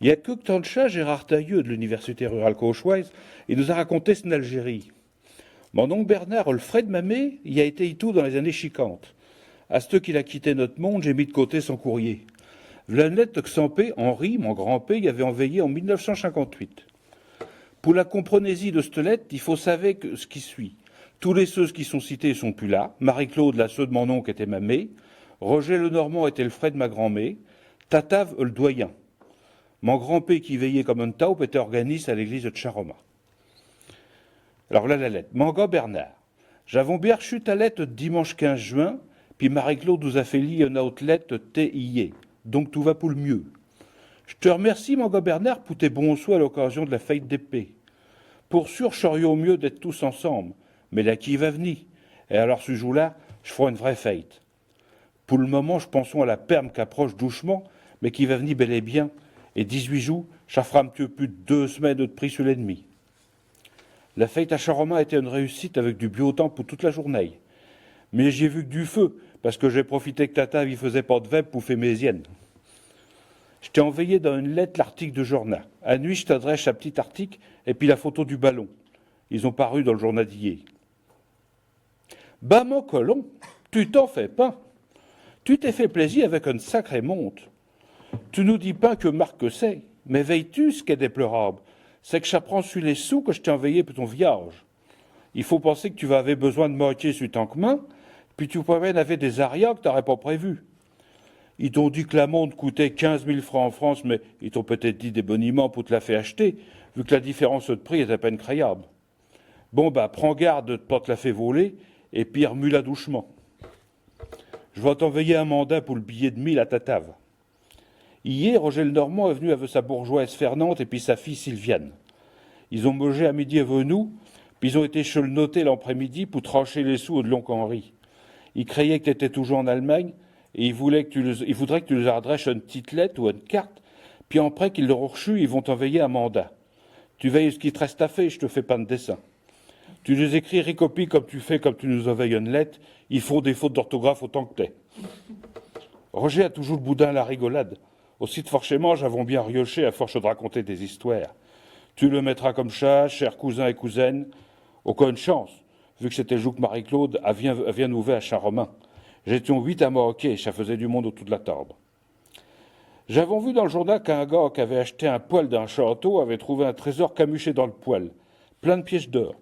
Il y a que temps de chat, Gérard Tailleux de l'université rurale cauchoise, il nous a raconté c'est en Algérie. Mon oncle Bernard, le frère de mamé, y a été tout dans les années chicantes. À ce qu'il a quitté notre monde, j'ai mis de côté son courrier. V'là une lettre que son père, Henri, mon grand-père, y avait envoyé en 1958. Pour la comprenaisie de cette lettre, il faut savoir que ce qui suit. Tous les ceux qui sont cités sont plus là. Marie-Claude, la sœur de mon oncle, était mamé. Roger Lenormand était le frère de ma grand-mère. Tatave, le doyen. Mon grand-père qui veillait comme un taupe était organiste à l'église de Charoma. Alors là, la lettre. Mon gars Bernard, j'avons bien reçu ta lettre dimanche 15 juin, puis Marie-Claude nous a fait lire une autre lettre TIE. Donc tout va pour le mieux. Je te remercie, mon gars Bernard, pour tes bons soins à l'occasion de la fête d'épée. Pour sûr, je serais au mieux d'être tous ensemble, mais là qui va venir. Et alors ce jour-là, je ferai une vraie fête. Pour le moment, je pensons à la perme qu'approche doucement, mais qui va venir bel et bien. Et 18 jours, ça fera un petit peu plus de 2 semaines de prix sur l'ennemi. La fête à Charoma était une réussite avec du beau temps pour toute la journée. Mais j'ai vu que du feu, parce que j'ai profité que Tata y faisait pas de web pour faire mes hyènes. Je t'ai envoyé dans une lettre l'article de journal. À nuit, je t'adresse un petit article et puis la photo du ballon. Ils ont paru dans le journal d'hier. Bah, mon colon, tu t'en fais pas. Tu t'es fait plaisir avec une sacrée monte. Tu nous dis pas que marque que c'est, mais veilles-tu ce qui est déplorable, c'est que j'apprends sur les sous que je t'ai envoyé pour ton viage. Il faut penser que tu vas avoir besoin de moitié sur ton chemin, puis tu pourrais en avoir des arias que tu n'aurais pas prévu. Ils t'ont dit que la montre coûtait 15 000 francs en France, mais ils t'ont peut-être dit des boniments pour te la faire acheter, vu que la différence de prix est à peine créable. Bon, bah, prends garde de ne pas te la faire voler, et puis remue-la doucement. Je vais t'envoyer un mandat pour le billet de 1000 à Tatave. Hier, Roger Lenormand est venu avec sa bourgeoise Fernande et puis sa fille Sylviane. Ils ont mangé à midi avec nous, puis ils ont été chez le noter l'après-midi pour trancher les sous de l'oncle Henri. Ils croyaient que tu étais toujours en Allemagne, et ils voudraient que tu leur adresses une petite lettre ou une carte, puis après qu'ils l'auront reçu, ils vont t'envoyer un mandat. Tu veilles ce qu'il te reste à faire, je te fais pas de dessin. Tu les écris récopies comme tu fais, comme tu nous envoies une lettre, ils font des fautes d'orthographe autant que t'es. Roger a toujours le boudin à la rigolade. Aussi de forcément, j'avons bien rioché à force de raconter des histoires. Tu le mettras comme ça, chers cousins et cousines. Aucune chance, vu que c'était le jour que Marie-Claude vient ouvrir à Saint-Romain. J'étions 8 à Maroquet, ça faisait du monde autour de la table. J'avons vu dans le journal qu'un gars qui avait acheté un poêle d'un château avait trouvé un trésor camuché dans le poêle, plein de pièces d'or.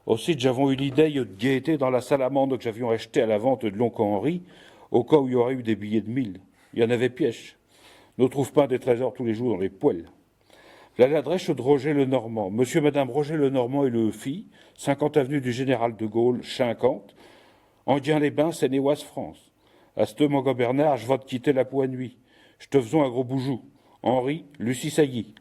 Aussi, j'avons eu l'idée de gaieté dans la salamandre que j'avions achetée à la vente de l'oncle Henri, au cas où il y aurait eu des billets de 1000. Il y en avait pièce. Ne trouve pas des trésors tous les jours dans les poêles. Là, l'adresse de Roger Lenormand. Monsieur et Madame Roger Lenormand et le fille, 50 avenue du Général de Gaulle, 50, Anguien-les-Bains, Seine-et-Oise, France. À ce mon gars Bernard, je vais te quitter la peau à nuit. Je te faisons un gros boujou. Henri, Lucie Sailly.